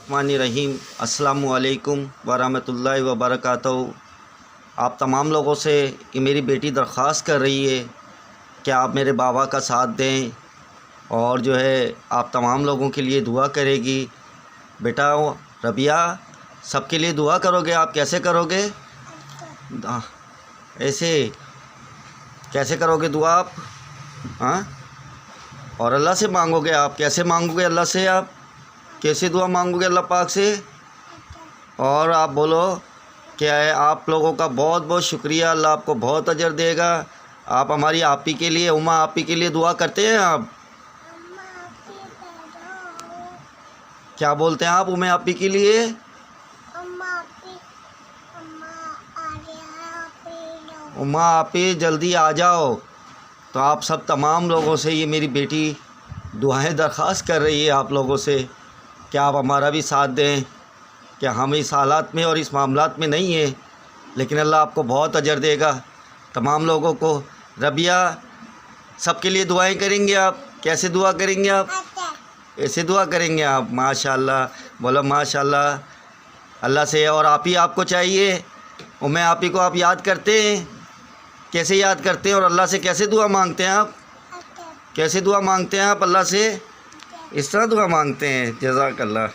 बिस्मिल्लाहिर्रहमानिर्रहीम। अस्सलामुअलैकुम वरहमतुल्लाहि वबरकातुहू। आप तमाम लोगों से कि मेरी बेटी दरख्वास्त कर रही है कि आप मेरे बाबा का साथ दें और जो है आप तमाम लोगों के लिए दुआ करेगी। बेटा रबिया, सबके लिए दुआ करोगे? आप कैसे करोगे? ऐसे कैसे करोगे दुआ आप? हाँ, और अल्लाह से मांगोगे? आप कैसे मांगोगे अल्लाह से? आप कैसे दुआ मांगोगे अल्लाह पाक से? और आप बोलो कि आप लोगों का बहुत बहुत शुक्रिया, अल्लाह आपको बहुत अजर देगा। आप हमारी आपी के लिए, उम्मा आपी के लिए दुआ करते हैं आप? क्या बोलते हैं आप उम्मा आपी के लिए? उम्मा आपी जल्दी आ जाओ। तो आप सब तमाम लोगों से ये मेरी बेटी दुआएं दरख्वास्त कर रही है आप लोगों से कि आप हमारा भी साथ दें कि हम इस हालात में और इस मामलात में नहीं है, लेकिन अल्लाह आपको बहुत अजर देगा तमाम लोगों को। रबिया, सबके लिए दुआएं करेंगे आप? कैसे दुआ करेंगे आप? ऐसे दुआ करेंगे आप? माशाल्लाह, बोलो माशाल्लाह अल्लाह से। और आप ही आपको चाहिए, उम्मे आप ही को आप याद करते हैं? कैसे याद करते हैं और अल्लाह से कैसे दुआ मांगते हैं आप? कैसे दुआ मांगते हैं आप अल्लाह से? इस तरह दुआ मांगते हैं। जज़ाकल्लाह।